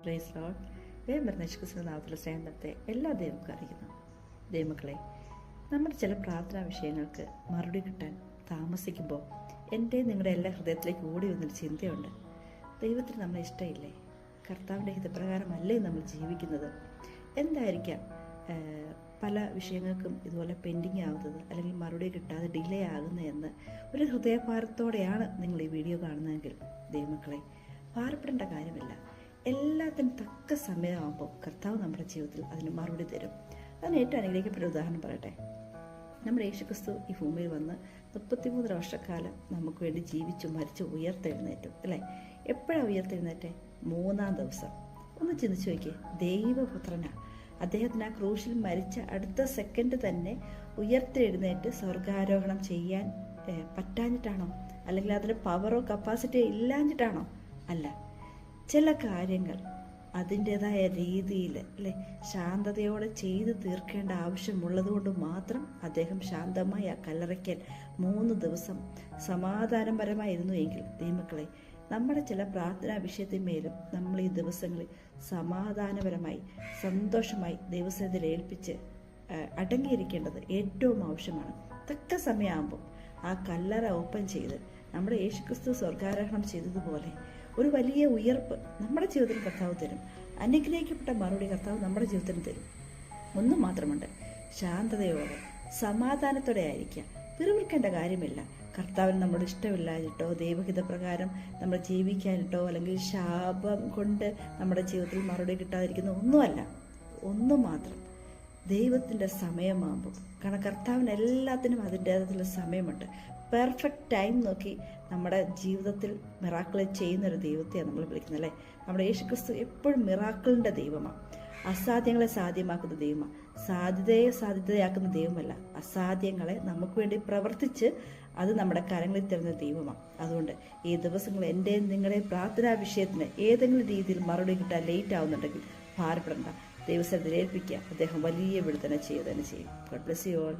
Praise Lord. വേഗം യേശുക്രിസ്തുവിന്റെ നാമത്തിൽ സ്നേഹത്തെ എല്ലാ ദൈവങ്ങൾക്കും അറിയിക്കുന്നു. ദൈവമക്കളെ, നമ്മുടെ ചില പ്രാർത്ഥനാ വിഷയങ്ങൾക്ക് മറുപടി കിട്ടാൻ താമസിക്കുമ്പോൾ എൻ്റെ നിങ്ങളുടെ എല്ലാ ഹൃദയത്തിലേക്ക് ഓടി വന്നൊരു ചിന്തയുണ്ട്. ദൈവത്തിന് നമ്മളെ ഇഷ്ടമില്ലേ? കർത്താവിൻ്റെ ഹിതപ്രകാരമല്ലേ നമ്മൾ ജീവിക്കുന്നത്? എന്തായിരിക്കാം പല വിഷയങ്ങൾക്കും ഇതുപോലെ പെൻഡിങ് ആവുന്നത് അല്ലെങ്കിൽ മറുപടി കിട്ടാതെ ഡിലേ ആകുന്നതെന്ന് ഒരു ഹൃദയഭാരത്തോടെയാണ് നിങ്ങൾ ഈ വീഡിയോ കാണുന്നതെങ്കിൽ ദൈവമക്കളെ, ഭാരപ്പെടേണ്ട കാര്യമില്ല. എല്ലാത്തിനും തക്ക സമയമാകുമ്പോൾ കർത്താവ് നമ്മുടെ ജീവിതത്തിൽ അതിന് മറുപടി തരും. അതിന് ഏറ്റവും അനുഗ്രഹിക്കപ്പെട്ട ഉദാഹരണം പറയട്ടെ. നമ്മുടെ യേശുക്രിസ്തു ഈ ഭൂമിയിൽ വന്ന് 33 വർഷക്കാലം നമുക്ക് വേണ്ടി ജീവിച്ചു മരിച്ചു ഉയർത്തെഴുന്നേറ്റു അല്ലേ? എപ്പോഴാണ് ഉയർത്തെഴുന്നേറ്റെ? 3-ാം ദിവസം. ഒന്ന് ചിന്തിച്ചു നോക്കിയേ. ദൈവപുത്രനാ അദ്ദേഹത്തിന് ആ ക്രൂശിൽ മരിച്ച അടുത്ത സെക്കൻഡ് തന്നെ ഉയർത്തെഴുന്നേറ്റ് സ്വർഗാരോഹണം ചെയ്യാൻ പറ്റാഞ്ഞിട്ടാണോ? അല്ലെങ്കിൽ അതിന് പവറോ കപ്പാസിറ്റിയോ ഇല്ലാഞ്ഞിട്ടാണോ? അല്ല. ചില കാര്യങ്ങൾ അതിൻ്റെതായ രീതിയിൽ അല്ലെ ശാന്തതയോടെ ചെയ്തു തീർക്കേണ്ട ആവശ്യമുള്ളത് കൊണ്ട് മാത്രം അദ്ദേഹം ശാന്തമായി ആ കല്ലറയ്ക്കൽ 3 ദിവസം സമാധാനപരമായിരുന്നു എങ്കിൽ ദൈവമക്കളെ, നമ്മുടെ ചില പ്രാർത്ഥനാ വിഷയത്തിന്മേലും നമ്മൾ ഈ ദിവസങ്ങളിൽ സമാധാനപരമായി സന്തോഷമായി ദൈവസന്നിധിയിൽ ഏൽപ്പിച്ച് അടങ്ങിയിരിക്കേണ്ടത് ഏറ്റവും ആവശ്യമാണ്. തക്ക സമയമാകുമ്പോൾ ആ കല്ലറ ഓപ്പൺ ചെയ്ത് നമ്മുടെ യേശുക്രിസ്തു സ്വർഗാരോഹണം ചെയ്തതുപോലെ ഒരു വലിയ ഉയർപ്പ് നമ്മുടെ ജീവിതത്തിൽ കർത്താവ് തരും. അനുഗ്രഹിക്കപ്പെട്ട മറുപടി കർത്താവ് നമ്മുടെ ജീവിതത്തിന് തരും. ഒന്നും മാത്രമുണ്ട്, ശാന്തതയോടെ സമാധാനത്തോടെ ആയിരിക്കുക. പിറുവിറുക്കേണ്ട കാര്യമില്ല. കർത്താവിന് നമ്മുടെ ഇഷ്ടമില്ലാഞ്ഞിട്ടോ ദൈവഹിത പ്രകാരം നമ്മൾ ജീവിക്കാനിട്ടോ അല്ലെങ്കിൽ ശാപം കൊണ്ട് നമ്മുടെ ജീവിതത്തിൽ മറുപടി കിട്ടാതിരിക്കുന്ന ഒന്നുമല്ല. ഒന്നു മാത്രം, ദൈവത്തിൻ്റെ സമയമാകുമ്പോൾ. കാരണം കർത്താവിന് എല്ലാത്തിനും അതിൻ്റേതായിട്ടുള്ള സമയമുണ്ട്. പെർഫെക്റ്റ് ടൈം നോക്കി നമ്മുടെ ജീവിതത്തിൽ മിറാക്കിൾ ചെയ്യുന്നൊരു ദൈവത്തെയാണ് നമ്മൾ വിളിക്കുന്നത് അല്ലേ? നമ്മുടെ യേശുക്രിസ്തു എപ്പോഴും മിറാക്കിളിൻ്റെ ദൈവമാണ്. അസാധ്യങ്ങളെ സാധ്യമാക്കുന്ന ദൈവമാണ്. സാധ്യതയെ സാധ്യതയാക്കുന്ന ദൈവമല്ല, അസാധ്യങ്ങളെ നമുക്ക് വേണ്ടി പ്രവർത്തിച്ച് അത് നമ്മുടെ കരങ്ങളിൽ തരുന്ന ദൈവമാണ്. അതുകൊണ്ട് ഈ ദിവസങ്ങൾ എൻ്റെ നിങ്ങളുടെ പ്രാർത്ഥനാ വിഷയത്തിന് ഏതെങ്കിലും രീതിയിൽ മറുപടി കിട്ടാൻ ലേറ്റ് ആവുന്നുണ്ടെങ്കിൽ ഭാരപ്പെടേണ്ട. ദൈവസ്ഥലത്തിൽ ഏൽപ്പിക്കുക. അദ്ദേഹം വലിയ വിടുതന ചെയ്യുക തന്നെ ചെയ്യും. God bless you all.